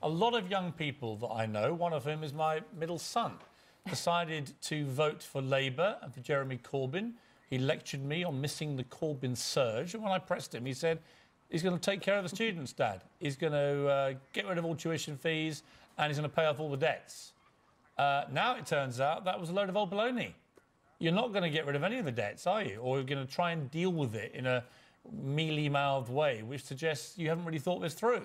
a lot of young people that I know, one of whom is my middle son, decided to vote for Labour and for Jeremy Corbyn. He lectured me on missing the Corbyn surge. And when I pressed him, he said, he's going to take care of the students, Dad. He's going to get rid of all tuition fees and he's going to pay off all the debts. Now it turns out that was a load of old baloney. You're not going to get rid of any of the debts, are you? Or you're going to try and deal with it in a mealy-mouthed way, which suggests you haven't really thought this through.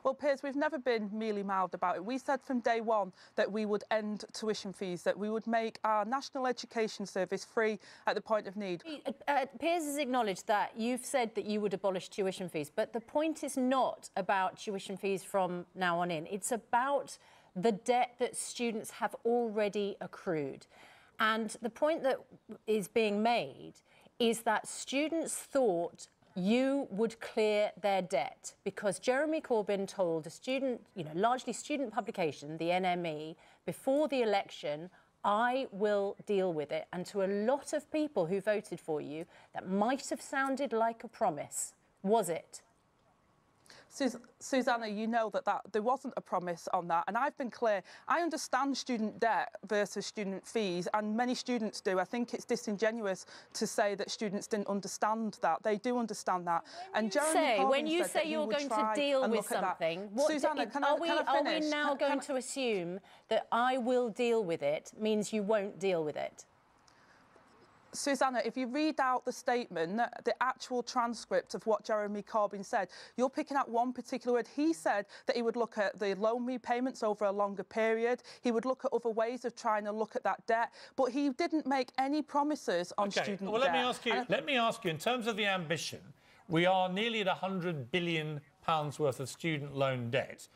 Well, Piers, we've never been mealy-mouthed about it. We said from day one that we would end tuition fees, that we would make our national education service free at the point of need. Piers has acknowledged that you've said that you would abolish tuition fees, but the point is not about tuition fees from now on in. It's about the debt that students have already accrued. And the point that is being made is that students thought you would clear their debt because Jeremy Corbyn told a student, largely student publication, the NME, before the election, I will deal with it. And to a lot of people who voted for you, that might have sounded like a promise. Was it? Susanna, you know that there wasn't a promise on that, and I've been clear. I understand student debt versus student fees, and many students do. I think it's disingenuous to say that students didn't understand that. They do understand that. When you say you're going to deal with something, Susanna, are we now going to assume that I will deal with it means you won't deal with it? Susanna, if you read out the statement, the actual transcript of what Jeremy Corbyn said, you're picking out one particular word. He said that he would look at the loan repayments over a longer period. He would look at other ways of trying to look at that debt. But he didn't make any promises on student debt. Well, let me ask you, in terms of the ambition, we are nearly at £100 billion worth of student loan debt.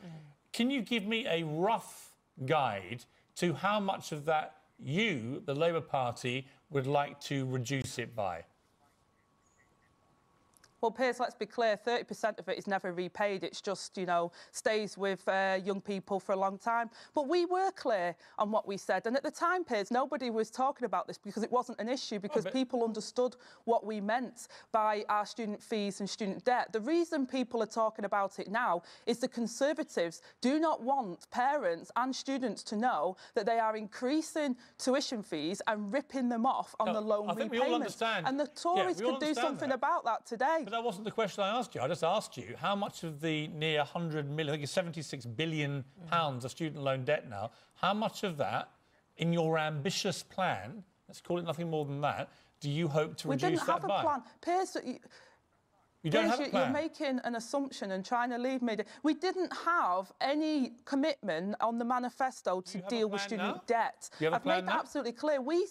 Can you give me a rough guide to how much of that you, the Labour Party, would like to reduce it by? Well, Piers, let's be clear, 30% of it is never repaid. It's just, stays with young people for a long time. But we were clear on what we said. And at the time, Piers, nobody was talking about this because it wasn't an issue, because people understood what we meant by our student fees and student debt. The reason people are talking about it now is the Conservatives do not want parents and students to know that they are increasing tuition fees and ripping them off on the loan repayments. We all understand. And the Tories could do something about that today. But that wasn't the question I asked you. I just asked you how much of the near 100 million, I think it's 76 billion pounds of student loan debt now, how much of that, in your ambitious plan, let's call it nothing more than that, do you hope to reduce that by? We didn't have a plan. Piers, you don't have a plan? You're making an assumption and trying to leave me. We didn't have any commitment on the manifesto to deal with student debt. I've made that absolutely clear. We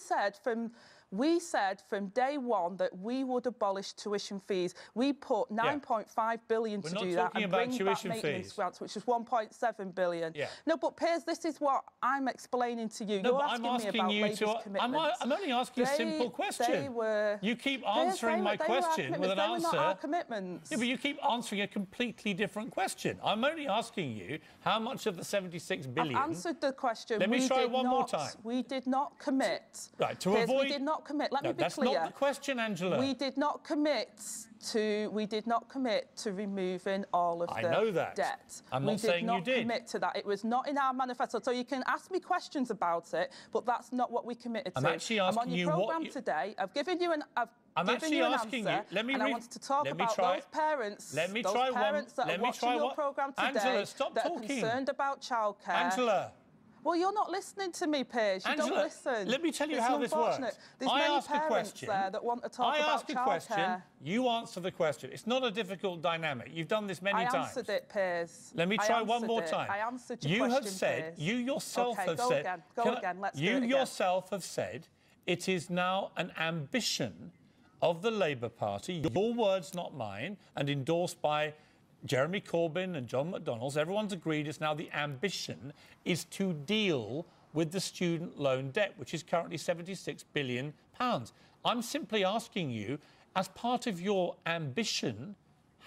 said from day one that we would abolish tuition fees. We put 9.5 billion to do that and bring back maintenance grants, which is 1.7 billion. No, but Piers, this is what I'm explaining to you. No, You're asking me about Labour's commitments. I'm only asking a simple question. You keep answering my question with an answer. They were not our commitments. Yeah, but you keep answering a completely different question. I'm only asking you how much of the 76 billion... I've answered the question. Let me try it one more time. We did not commit. Right, to Piers, avoid... we did not commit. Let me be clear. That's not the question, Angela. We did not commit to removing all of the debt. I know that. I'm not saying you did. We did not commit to that. It was not in our manifesto. So you can ask me questions about it, but that's not what we committed to. I'm actually asking you what... I'm on your programme today. I've given you an... I'm actually asking you. Let me. I wanted to talk about those parents. Let me try one. Parents that are watching your programme today. Angela, stop that talking. Are concerned about childcare. Angela. Well, you're not listening to me, Piers. You don't listen. Let me tell you how this works. There's many parents there that want to talk about childcare. I ask a question, you answer the question. It's not a difficult dynamic. You've done this many times. I answered it, Piers. Let me try one more time. I answered your question, Piers. You yourself have said... Okay, go again. Let's do it again. You yourself have said it is now an ambition of the Labour Party, your words, not mine, and endorsed by Jeremy Corbyn and John McDonnell's, everyone's agreed it's now the ambition is to deal with the student loan debt, which is currently £76 billion. I'm simply asking you, as part of your ambition,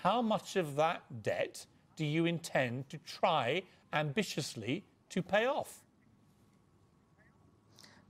how much of that debt do you intend to try ambitiously to pay off?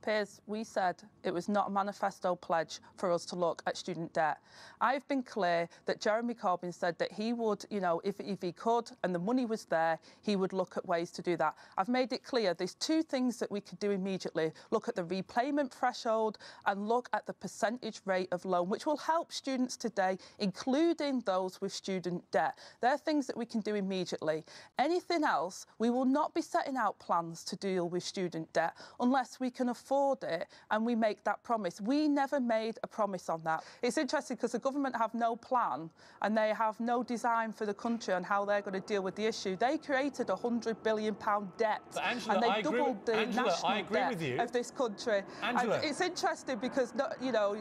Piers, we said it was not a manifesto pledge for us to look at student debt. I've been clear that Jeremy Corbyn said that he would, you know, if he could and the money was there, he would look at ways to do that. I've made it clear there's two things that we could do immediately. Look at the repayment threshold and look at the percentage rate of loan, which will help students today, including those with student debt. They're things that we can do immediately. Anything else, we will not be setting out plans to deal with student debt unless we can afford it and we make that promise. We never made a promise on that. It's interesting because the government have no plan and they have no design for the country on how they're going to deal with the issue. They created a £100 billion debt Angela, and they doubled the national debt of this country. Angela. And it's interesting because, you know,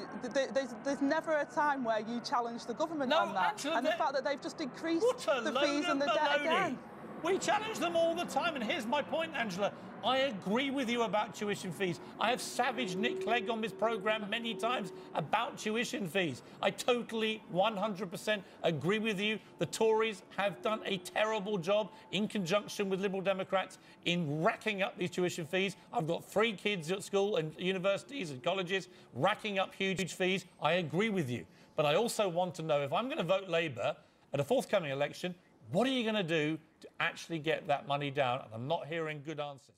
there's never a time where you challenge the government on that. Angela, and the fact that they've just increased the load fees of and the debt again. We challenge them all the time, and here's my point, Angela. I agree with you about tuition fees. I have savaged Nick Clegg on this programme many times about tuition fees. I totally, 100% agree with you. The Tories have done a terrible job in conjunction with Liberal Democrats in racking up these tuition fees. I've got 3 kids at school and universities and colleges racking up huge fees. I agree with you. But I also want to know, if I'm going to vote Labour at a forthcoming election, what are you going to do to actually get that money down? And I'm not hearing good answers.